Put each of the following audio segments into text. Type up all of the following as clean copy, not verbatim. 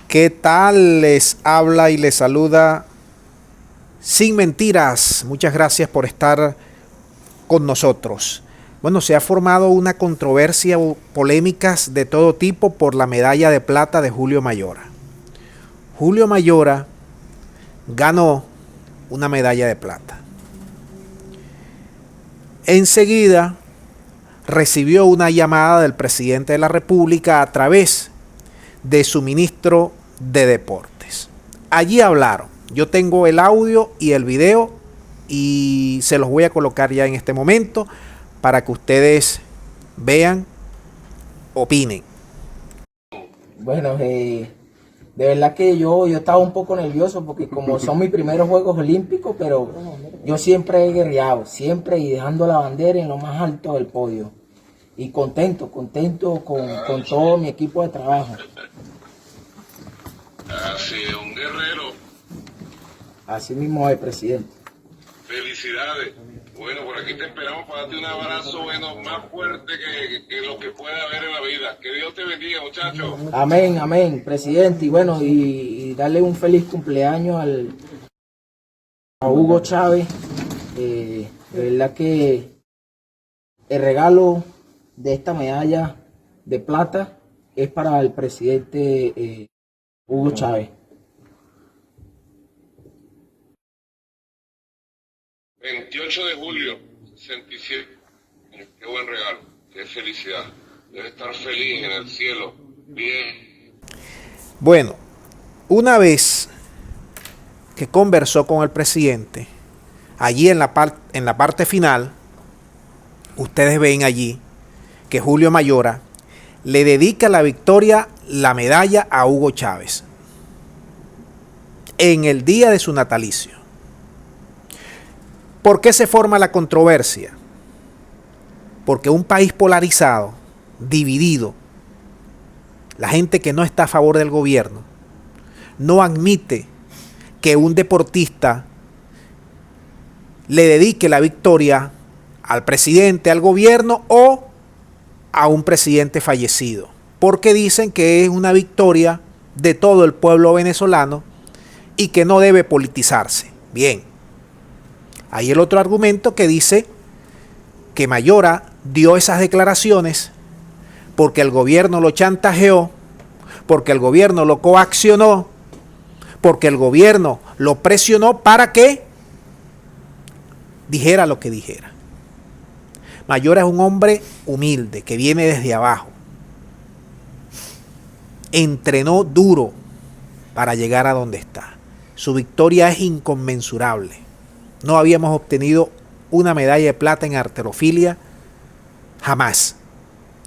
¿Qué tal? Les habla y les saluda Sin Mentiras. Muchas gracias por estar con nosotros. Bueno, se ha formado una controversia o polémicas de todo tipo por la medalla de plata de Julio Mayora. Julio Mayora ganó una medalla de plata. Enseguida recibió una llamada del presidente de la República a través de su ministro de Deportes. Allí hablaron. Yo tengo el audio y el video y se los voy a colocar ya en este momento para que ustedes vean, opinen. Bueno, de verdad que yo estaba un poco nervioso porque como son mis primeros Juegos Olímpicos, pero yo siempre he guerreado, siempre y dejando la bandera en lo más alto del podio. Y contento con todo mi equipo de trabajo. Así es, un guerrero. Así mismo es, presidente. Felicidades. Bueno, por aquí te esperamos para darte un abrazo más fuerte que lo que pueda haber en la vida. Que Dios te bendiga, muchachos. Amén, amén, presidente. Y bueno, y darle un feliz cumpleaños a Hugo Chávez. De verdad que el regalo de esta medalla de plata es para el presidente Hugo Chávez. 28 de julio, 67. Qué buen regalo, qué felicidad. Debe estar feliz en el cielo. Bien. Bueno, una vez que conversó con el presidente, allí en la parte final, ustedes ven allí que Julio Mayora le dedica la victoria, la medalla a Hugo Chávez en el día de su natalicio. ¿Por qué se forma la controversia? Porque un país polarizado, dividido, la gente que no está a favor del gobierno, no admite que un deportista le dedique la victoria al presidente, al gobierno o a un presidente fallecido, porque dicen que es una victoria de todo el pueblo venezolano y que no debe politizarse. Bien, hay el otro argumento que dice que Mayora dio esas declaraciones porque el gobierno lo chantajeó, porque el gobierno lo coaccionó, porque el gobierno lo presionó para que dijera lo que dijera. Mayora es un hombre humilde que viene desde abajo. Entrenó duro para llegar a donde está. Su victoria es inconmensurable. No habíamos obtenido una medalla de plata en halterofilia jamás.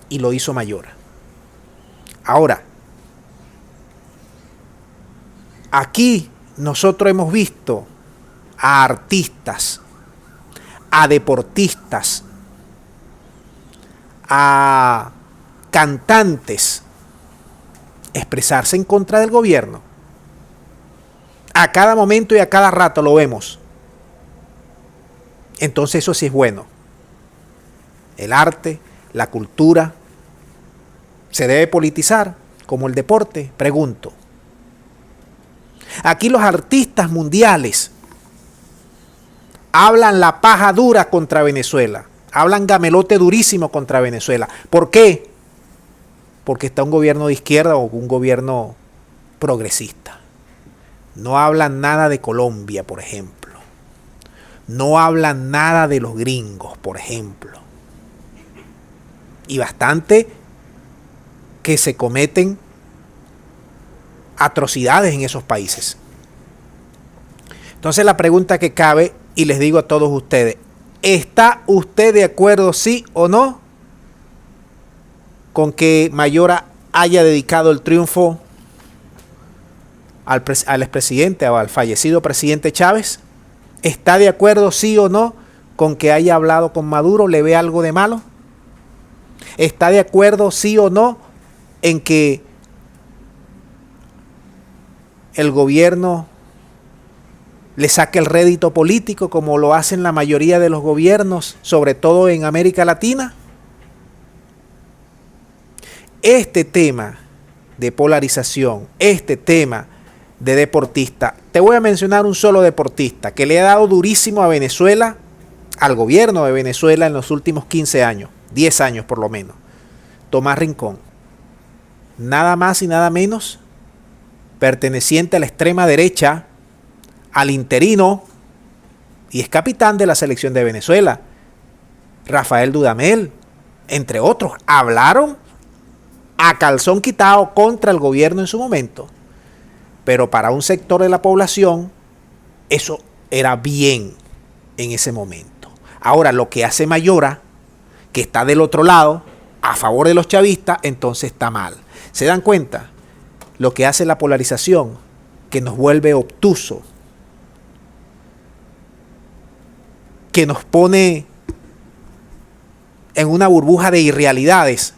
Y lo hizo Mayora. Ahora, aquí nosotros hemos visto a artistas, a deportistas, a cantantes expresarse en contra del gobierno. A cada momento y a cada rato lo vemos. Entonces eso sí es bueno. El arte, la cultura, ¿se debe politizar como el deporte? Pregunto. Aquí los artistas mundiales hablan la paja dura contra Venezuela. Hablan gamelote durísimo contra Venezuela. ¿Por qué? Porque está un gobierno de izquierda o un gobierno progresista. No hablan nada de Colombia, por ejemplo. No hablan nada de los gringos, por ejemplo. Y bastante que se cometen atrocidades en esos países. Entonces la pregunta que cabe, y les digo a todos ustedes, ¿está usted de acuerdo, sí o no, con que Mayora haya dedicado el triunfo al expresidente o al fallecido presidente Chávez? ¿Está de acuerdo, sí o no, con que haya hablado con Maduro? ¿Le ve algo de malo? ¿Está de acuerdo, sí o no, en que el gobierno le saque el rédito político como lo hacen la mayoría de los gobiernos, sobre todo en América Latina? Este tema de polarización, este tema de deportista, te voy a mencionar un solo deportista que le ha dado durísimo a Venezuela, al gobierno de Venezuela en los últimos 15 años, 10 años por lo menos. Tomás Rincón. Nada más y nada menos perteneciente a la extrema derecha, al interino, y es capitán de la selección de Venezuela. Rafael Dudamel, entre otros, hablaron a calzón quitado contra el gobierno en su momento. Pero para un sector de la población, eso era bien en ese momento. Ahora, lo que hace Mayora, que está del otro lado, a favor de los chavistas, entonces está mal. ¿Se dan cuenta? Lo que hace la polarización, que nos vuelve obtuso, que nos pone en una burbuja de irrealidades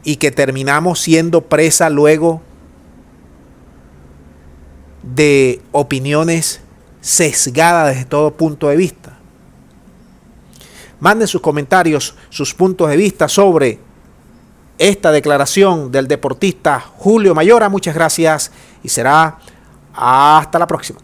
y que terminamos siendo presa luego de opiniones sesgadas desde todo punto de vista. Manden sus comentarios, sus puntos de vista sobre esta declaración del deportista Julio Mayora. Muchas gracias y será hasta la próxima.